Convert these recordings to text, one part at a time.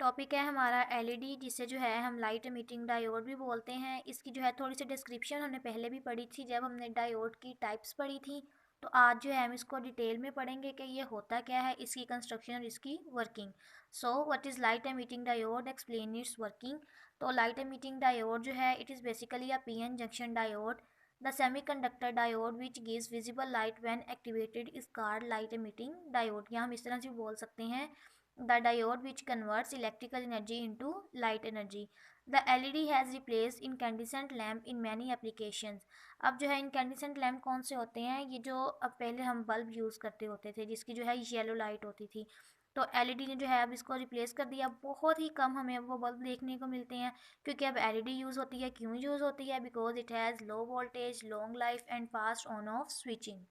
Topic है हमारा LED, जिसे जो है हम लाइट एमिटिंग डायोड भी बोलते हैं। इसकी जो है थोड़ी सी डिस्क्रिप्शन हमने पहले भी पढ़ी थी जब हमने डायोड की टाइप्स पढ़ी थी। तो आज जो है हम इसको डिटेल में पढ़ेंगे कि ये होता क्या है, इसकी कंस्ट्रक्शन और इसकी working. So what is light emitting diode, explain it's working. तो लाइट एमिटिंग डायोड जो है it is basically a PN junction diode. The semiconductor diode which gives visible light when activated is called light emitting diode, या हम इस तरह से भी बोल सकते हैं the diode which converts electrical energy into light energy. The LED has replaced incandescent lamp in many applications. अब जो है incandescent lamp कौन से होते हैं, ये जो अब पहले हम बल्ब यूज़ करते होते थे जिसकी जो है येलो लाइट होती थी, तो एलईडी ने जो है अब इसको रिप्लेस कर दिया। बहुत ही कम हमें वो बल्ब देखने को मिलते हैं क्योंकि अब एलईडी यूज़ होती है। क्यों यूज़ होती है? Because it has low voltage, long life and fast on off switching.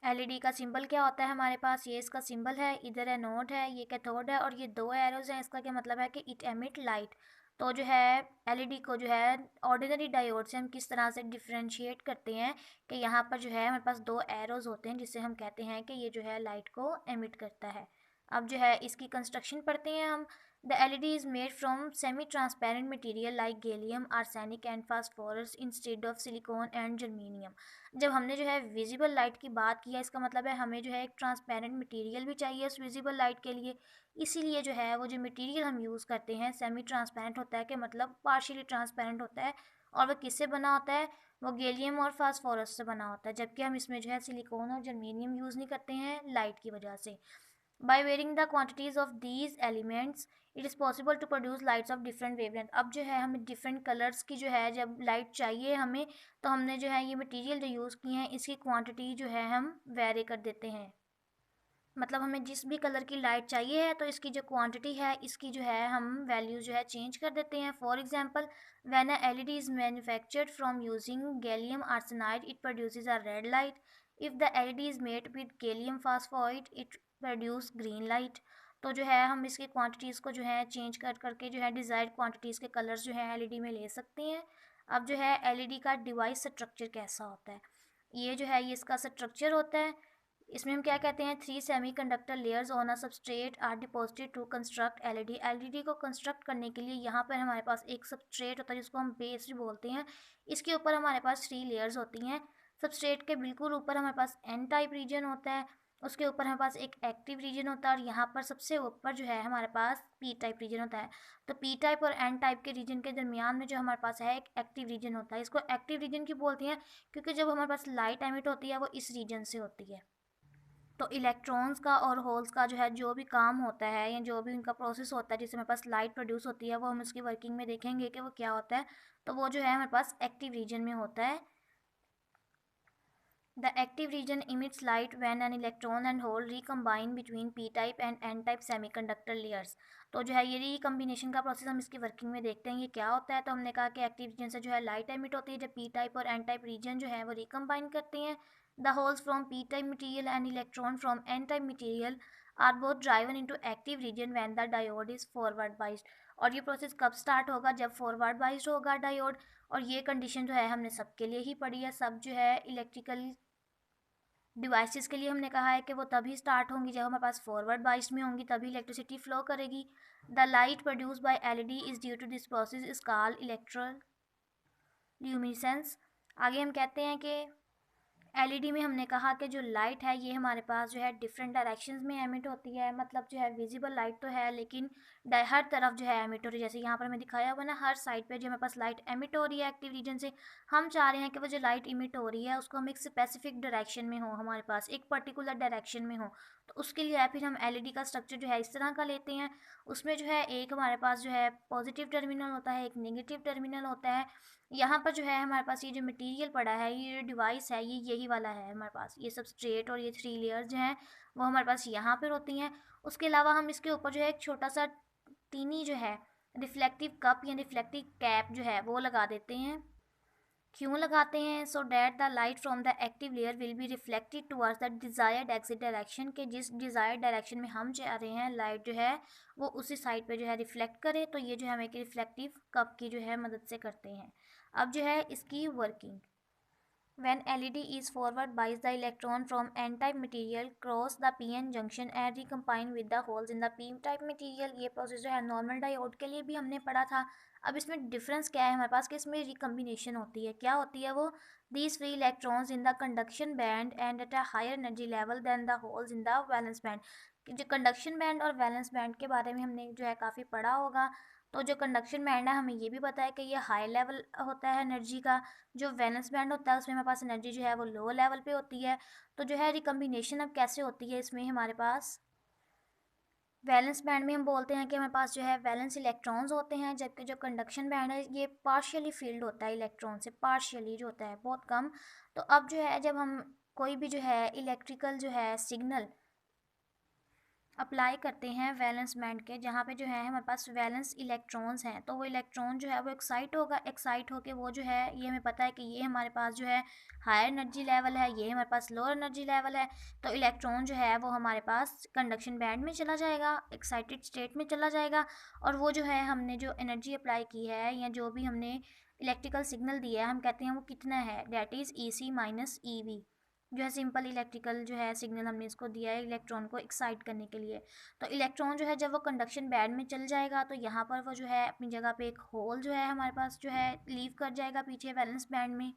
LED का सिंबल क्या होता है हमारे पास, ये इसका सिंबल है, इधर एनोड है, ये कैथोड है और ये दो एरोज हैं। इसका क्या मतलब है कि इट एमिट लाइट। तो जो है एलईडी को जो है ऑर्डिनरी डायोड से हम किस तरह से डिफरेंशिएट करते हैं कि यहाँ पर जो है हमारे पास दो एरोज होते हैं जिससे हम कहते हैं कि ये जो है लाइट को एमिट करता है। अब जो है इसकी कंस्ट्रक्शन पढ़ते हैं हम। The LED is made from semi transparent material like gallium arsenic and phosphorus instead of silicon and germanium. जब हमने जो है विजिबल लाइट की बात की है, इसका मतलब है हमें जो है एक ट्रांसपेरेंट मटेरियल भी चाहिए उस विजिबल लाइट के लिए। इसीलिए जो है वो जो मटेरियल हम यूज़ करते हैं सेमी ट्रांसपेरेंट होता है, कि मतलब पार्शियली ट्रांसपेरेंट होता है। और वो किससे बना होता है? वो गैलियम और फास्फोरस से बना होता है, जबकि हम इसमें जो है सिलिकॉन और जर्मेनियम यूज़ नहीं करते हैं लाइट की वजह से। By varying the quantities of these elements, it is possible to produce lights of different wavelength. अब जो है हमें different colors की जो है जब लाइट चाहिए हमें, तो हमने जो है ये मटेरियल जो यूज़ किए हैं इसकी क्वांटिटी जो है हम वेरी कर देते हैं। मतलब हमें जिस भी कलर की लाइट चाहिए है तो इसकी जो क्वांटिटी है इसकी जो है हम वैल्यू जो है चेंज कर देते हैं। For example, when a LED is manufactured from using gallium arsenide it produces a red light. If the LED is made with gallium phosphide it produce green light. तो जो है हम इसकी क्वांटिटीज़ को जो है चेंज कर करके जो है डिज़ायर्ड क्वांटिटीज़ के कलर्स जो है एलईडी में ले सकते हैं। अब जो है एलईडी का डिवाइस स्ट्रक्चर कैसा होता है, ये जो है ये इसका स्ट्रक्चर होता है। इसमें हम क्या कहते हैं, three semiconductor layers on a substrate are deposited to construct LED. LED को कंस्ट्रक्ट करने के लिए यहाँ पर हमारे पास एक सबस्ट्रेट होता है जिसको हम बेस भी बोलते हैं। इसके ऊपर हमारे पास थ्री लेयर्स होती हैं। सबस्ट्रेट के बिल्कुल ऊपर हमारे पास एन टाइप रीजन होता है, उसके ऊपर हमारे पास एक एक्टिव रीजन होता है और यहाँ पर सबसे ऊपर जो है हमारे पास पी टाइप रीजन होता है। तो पी टाइप और एन टाइप के रीजन के दरमियान में जो हमारे पास है एक एक्टिव रीजन होता है। इसको एक्टिव रीजन क्यों बोलते हैं? क्योंकि जब हमारे पास लाइट एमिट होती है वो इस रीजन से होती है। तो इलेक्ट्रॉन्स का और होल्स का जो है जो भी काम होता है या जो भी उनका प्रोसेस होता है जिससे हमारे पास लाइट प्रोड्यूस होती है, वो हम उसकी वर्किंग में देखेंगे कि वो क्या होता है। तो वो जो है हमारे पास एक्टिव रीजन में होता है। The active region emits light when an electron and hole recombine between p type and n type semiconductor layers। तो जो है ये रिकम्बिनेशन का प्रोसेस हम इसकी वर्किंग में देखते हैं ये क्या होता है। तो हमने कहा कि एक्टिव रीजन से जो है लाइट एमिट होती है जब p टाइप और n टाइप रीजन जो है वो रिकम्बाइन करते हैं। The holes from p type material and electron from n type material are both driven into active region when the diode is forward biased. और ये प्रोसेस कब start होगा? जब फॉरवर्ड बाइज्ड होगा डायोड। और ये कंडीशन जो है हमने सबके लिए ही पढ़ी है। सब जो है इलेक्ट्रिकल डिवाइसेस के लिए हमने कहा है कि वो तभी स्टार्ट होंगी जब हमारे पास फॉरवर्ड बाइस में होंगी, तभी इलेक्ट्रिसिटी फ्लो करेगी। The light produce by LED is due to this process is called electro luminescence. आगे हम कहते हैं कि एलईडी में हमने कहा कि जो लाइट है ये हमारे पास जो है डिफरेंट डायरेक्शंस में एमिट होती है। मतलब जो है विजिबल लाइट तो है लेकिन हर तरफ जो है एमिट हो रही है। जैसे यहाँ पर हमें दिखाया हुआ ना, हर साइड पे जो हमारे पास लाइट एमिट हो रही है एक्टिव रीजन से। हम चाह रहे हैं कि वो जो लाइट इमिट हो रही है उसको हम एक स्पेसिफिक डायरेक्शन में हो, हमारे पास एक पर्टिकुलर डायरेक्शन में हो। तो उसके लिए फिर हम एलईडी का स्ट्रक्चर जो है इस तरह का लेते हैं। उसमें जो है एक हमारे पास जो है पॉजिटिव टर्मिनल होता है, एक नेगेटिव टर्मिनल होता है। यहाँ पर जो है हमारे पास ये जो मटेरियल पड़ा है, ये डिवाइस है, ये यही वाला है हमारे पास। ये सबस्ट्रेट और ये थ्री लेयर्स जो हैं वो हमारे पास यहाँ पर होती हैं। उसके अलावा हम इसके ऊपर जो है एक छोटा सा टीनी जो है रिफ्लेक्टिव कप या रिफ्लेक्टिव कैप जो है वो लगा देते हैं। क्यों लगाते हैं? So that the light from the active layer will be reflected towards the desired exit direction, के जिस डिज़ायर्ड डायरेक्शन में हम जा रहे हैं लाइट जो है वो उसी साइड पे जो है रिफ्लेक्ट करे। तो ये जो है हम एक रिफ्लेक्टिव कप की जो है मदद से करते हैं। अब जो है इसकी working. When LED is forward biased, the electron from n-type material cross the p-n junction and recombine with the holes in the p-type material। ये प्रोसेस जो है नॉर्मल डायोड के लिए भी हमने पढ़ा था। अब इसमें डिफरेंस क्या है हमारे पास कि इसमें रिकम्बिनेशन होती है। क्या होती है वो? These free electrons in the conduction band and at a higher energy level than the holes in the valence band। जो कंडक्शन बैंड और वैलेंस बैंड के बारे में हमने जो है काफ़ी पढ़ा होगा। तो जो कंडक्शन बैंड है हमें ये भी पता है कि ये हाई लेवल होता है एनर्जी का। जो वैलेंस बैंड होता है उसमें हमारे पास एनर्जी जो है वो लो लेवल पे होती है। तो जो है रिकम्बिनेशन अब कैसे होती है इसमें हमारे पास वैलेंस बैंड में हम बोलते हैं कि हमारे पास जो है वैलेंस इलेक्ट्रॉन्स होते हैं, जबकि जो कंडक्शन बैंड है ये पार्शियली फील्ड होता है इलेक्ट्रॉन से, पार्शियली जो होता है बहुत कम। तो अब जो है जब हम कोई भी जो है इलेक्ट्रिकल जो है सिग्नल अप्लाई करते हैं वैलेंस बैंड के, जहाँ पे जो है हमारे पास वैलेंस इलेक्ट्रॉन्स हैं, तो वो इलेक्ट्रॉन जो है वो एक्साइट होगा। एक्साइट होके वो जो है ये हमें पता है कि ये हमारे पास जो है हायर एनर्जी लेवल है, ये हमारे पास लोअर एनर्जी लेवल है। तो इलेक्ट्रॉन जो है वो हमारे पास कंडक्शन बैंड में चला जाएगा, एक्साइटेड स्टेट में चला जाएगा। और वो जो है हमने जो एनर्जी अप्लाई की है या जो भी हमने इलेक्ट्रिकल सिग्नल दिया है हम कहते हैं वो कितना है, that is E C minus E V. जो है सिंपल इलेक्ट्रिकल जो है सिग्नल हमने इसको दिया है इलेक्ट्रॉन को एक्साइट करने के लिए। तो इलेक्ट्रॉन जो है जब वो कंडक्शन बैंड में चल जाएगा तो यहाँ पर वो जो है अपनी जगह पे एक होल जो है हमारे पास जो है लीव कर जाएगा पीछे वैलेंस बैंड में।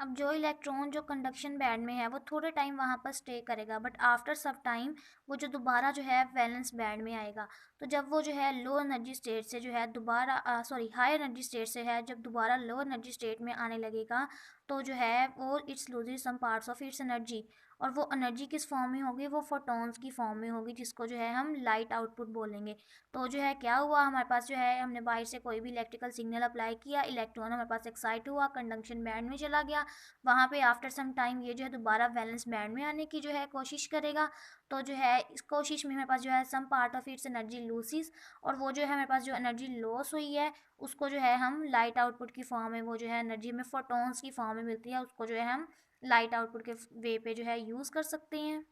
अब जो इलेक्ट्रॉन जो कंडक्शन बैंड में है वो थोड़े टाइम वहाँ पर स्टे करेगा, बट आफ्टर सब टाइम वो जो दोबारा जो है वैलेंस बैंड में आएगा। तो जब वो जो है लो एनर्जी स्टेट से जो है दोबारा हाई एनर्जी स्टेट से है जब दोबारा लो एनर्जी स्टेट में आने लगेगा, तो जो है वो it's losing some parts of its energy. और वो एनर्जी किस फॉर्म में होगी? वो फोटॉन्स की फॉर्म में होगी, जिसको जो है हम लाइट आउटपुट बोलेंगे। तो जो है क्या हुआ हमारे पास जो है हमने बाहर से कोई भी इलेक्ट्रिकल सिग्नल अप्लाई किया, इलेक्ट्रॉन हमारे पास एक्साइट हुआ, कंडक्शन बैंड में चला गया। वहाँ पे आफ्टर सम टाइम ये जो है दोबारा वैलेंस बैंड में आने की जो है कोशिश करेगा। तो जो है इस कोशिश में हमारे पास जो है some part of its energy loses, और वो जो है हमारे पास जो एनर्जी लॉस हुई है उसको जो है हम लाइट आउटपुट की फॉर्म में, वो जो है एनर्जी में फोटॉन्स की फॉर्म में मिलती है, उसको जो है हम लाइट आउटपुट के वे पे जो है यूज़ कर सकते हैं।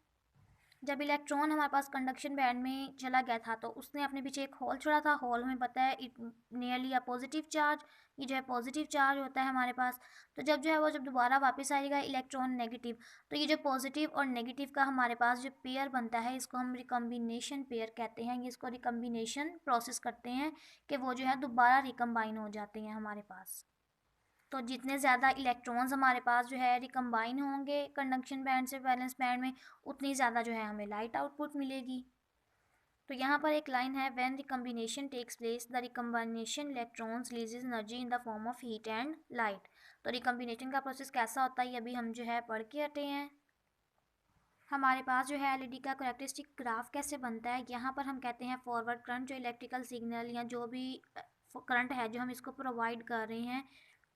जब इलेक्ट्रॉन हमारे पास कंडक्शन बैंड में चला गया था तो उसने अपने पीछे एक होल छोड़ा था। होल हमें पता है it nearly a positive charge, ये जो है पॉजिटिव चार्ज होता है हमारे पास। तो जब जो है वो जब दोबारा वापस आएगा इलेक्ट्रॉन नेगेटिव, तो ये जो पॉजिटिव और नेगेटिव का हमारे पास जो पेयर बनता है इसको हम रिकम्बिनेशन पेयर कहते हैं। ये इसको रिकम्बिनेशन प्रोसेस करते हैं कि वो जो है दोबारा रिकम्बाइन हो जाते हैं हमारे पास। तो जितने ज़्यादा इलेक्ट्रॉन्स हमारे पास जो है रिकम्बाइन होंगे कंडक्शन बैंड से वैलेंस बैंड में, उतनी ज़्यादा जो है हमें लाइट आउटपुट मिलेगी। तो यहाँ पर एक लाइन है, when recombination takes place the recombination electrons releases energy in the form of heat and light. तो रिकम्बिनेशन का प्रोसेस कैसा होता है ये अभी हम जो है पढ़ के हटे हैं। हमारे पास जो है एलईडी का करेक्टरिस्टिक ग्राफ कैसे बनता है, यहाँ पर हम कहते हैं फॉरवर्ड करंट जो इलेक्ट्रिकल सिग्नल या जो भी करंट है जो हम इसको प्रोवाइड कर रहे हैं,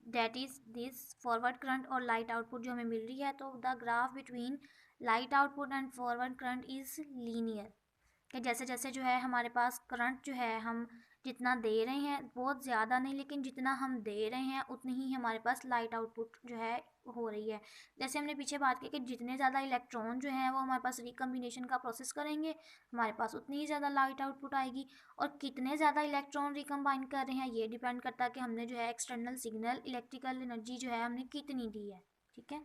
that is this forward current और लाइट आउटपुट जो हमें मिल रही है। तो the graph between light output and forward current is linear, कि जैसे जैसे जो है हमारे पास करंट जो है हम जितना दे रहे हैं बहुत ज़्यादा नहीं, लेकिन जितना हम दे रहे हैं उतनी ही हमारे पास लाइट आउटपुट जो है हो रही है। जैसे हमने पीछे बात की कि जितने ज़्यादा इलेक्ट्रॉन जो हैं वो हमारे पास रिकम्बिनेशन का प्रोसेस करेंगे हमारे पास उतनी ही ज़्यादा लाइट आउटपुट आएगी। और कितने ज़्यादा इलेक्ट्रॉन रिकम्बाइन कर रहे हैं ये डिपेंड करता है कि हमने जो है एक्सटर्नल सिग्नल इलेक्ट्रिकल एनर्जी जो है हमने कितनी दी है। ठीक है,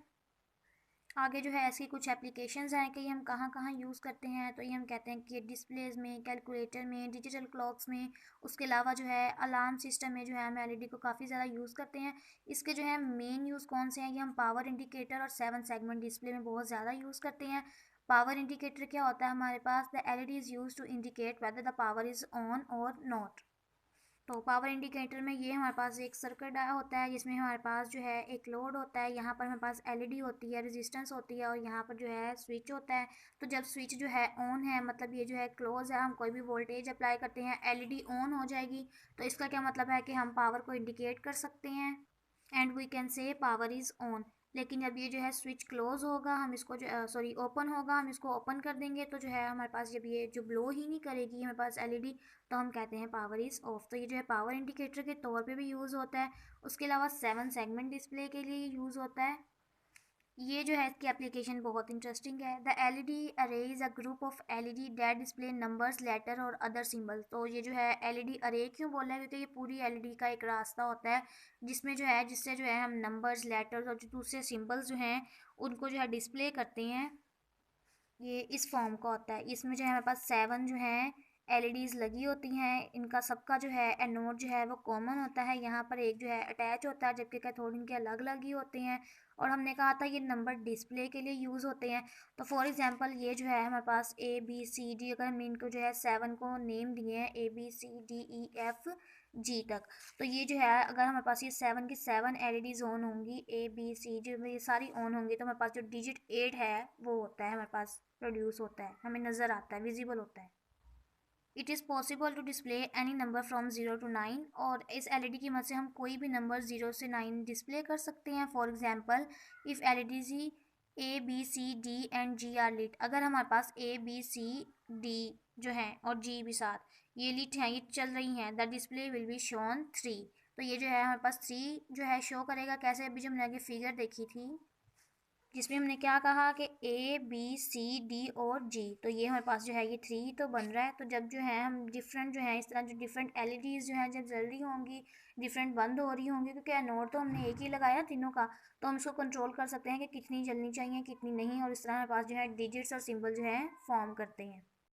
आगे जो है ऐसी कुछ एप्लीकेशंस हैं कि ये हम कहाँ कहाँ यूज़ करते हैं। तो ये हम कहते हैं कि डिस्प्लेज में, कैलकुलेटर में, डिजिटल क्लॉक्स में, उसके अलावा जो है अलार्म सिस्टम में जो है हम एलईडी को काफ़ी ज़्यादा यूज़ करते हैं। इसके जो है मेन यूज़ कौन से हैं, ये हम पावर इंडिकेटर और 7 सेगमेंट डिस्प्ले में बहुत ज़्यादा यूज़ करते हैं। पावर इंडिकेटर क्या होता है हमारे पास, the LED is use to indicate whether the power is on और नॉट। तो पावर इंडिकेटर में ये हमारे पास एक सर्किट होता है जिसमें हमारे पास जो है एक लोड होता है, यहाँ पर हमारे पास एलईडी होती है, रेजिस्टेंस होती है, और यहाँ पर जो है स्विच होता है। तो जब स्विच जो है ऑन है मतलब ये जो है क्लोज है, हम कोई भी वोल्टेज अप्लाई करते हैं एलईडी ऑन हो जाएगी। तो इसका क्या मतलब है कि हम पावर को इंडिकेट कर सकते हैं and we can say power is on. लेकिन जब ये जो है स्विच क्लोज होगा हम इसको जो सॉरी ओपन होगा हम इसको ओपन कर देंगे, तो जो है हमारे पास जब ये जो ब्लो ही नहीं करेगी हमारे पास एलईडी, तो हम कहते हैं पावर इज़ ऑफ। तो ये जो है पावर इंडिकेटर के तौर पे भी यूज़ होता है। उसके अलावा 7 सेगमेंट डिस्प्ले के लिए यूज़ होता है। ये जो है इसकी एप्लीकेशन बहुत इंटरेस्टिंग है। The LED array is a group of LED that display numbers letter और अदर सिंबल। तो ये जो है एलईडी अरे क्यों बोला है, क्योंकि ये पूरी एलईडी का एक रास्ता होता है जिसमें जो है जिससे जो है हम नंबर्स लेटर्स और जो दूसरे सिंबल्स जो हैं उनको जो है डिस्प्ले करते हैं। ये इस फॉर्म का होता है। इसमें जो है हमारे पास 7 जो है एलईडीज लगी होती हैं। इनका सबका जो है एनोड जो है वो कॉमन होता है। यहाँ पर एक जो है अटैच होता है, जबकि कैथोड इनके अलग अलग ही होते हैं। और हमने कहा था ये नंबर डिस्प्ले के लिए यूज़ होते हैं। तो फॉर एग्जांपल ये जो है हमारे पास ए बी सी डी, अगर हमने इनको जो है 7 को नेम दिए हैं ABCDEFG तक, तो ये जो है अगर हमारे पास ये 7 की 7 एलईडीज ऑन होंगी, ABCD ये सारी ऑन होंगी, तो हमारे पास जो डिजिट 8 है वो होता है हमारे पास प्रोड्यूस होता है, हमें नज़र आता है, विजिबल होता है। It is possible to display any number from 0 to 9। और इस एलईडी की मदद से हम कोई भी नंबर 0 से 9 डिस्प्ले कर सकते हैं। For example if LED ABCD and G are lit, अगर हमारे पास ABCD जो है और G भी साथ ये लिट हैं, ये चल रही हैं, the display will be shown 3। तो ये जो है हमारे पास 3 जो है शो करेगा। कैसे? अभी जो हमने आगे फिगर देखी थी जिसमें हमने क्या कहा कि ABCD और G, तो ये हमारे पास जो है ये 3 तो बन रहा है। तो जब जो है हम डिफरेंट जो है इस तरह जो डिफरेंट एलईडीज जो हैं जब जल रही होंगी, डिफरेंट बंद हो रही होंगी, क्योंकि एनोड तो हमने एक ही लगाया तीनों का, तो हम इसको कंट्रोल कर सकते हैं कि कितनी जलनी चाहिए कितनी नहीं, और इस तरह हमारे पास जो है डिजिट्स और सिंबल जो है फॉर्म करते हैं।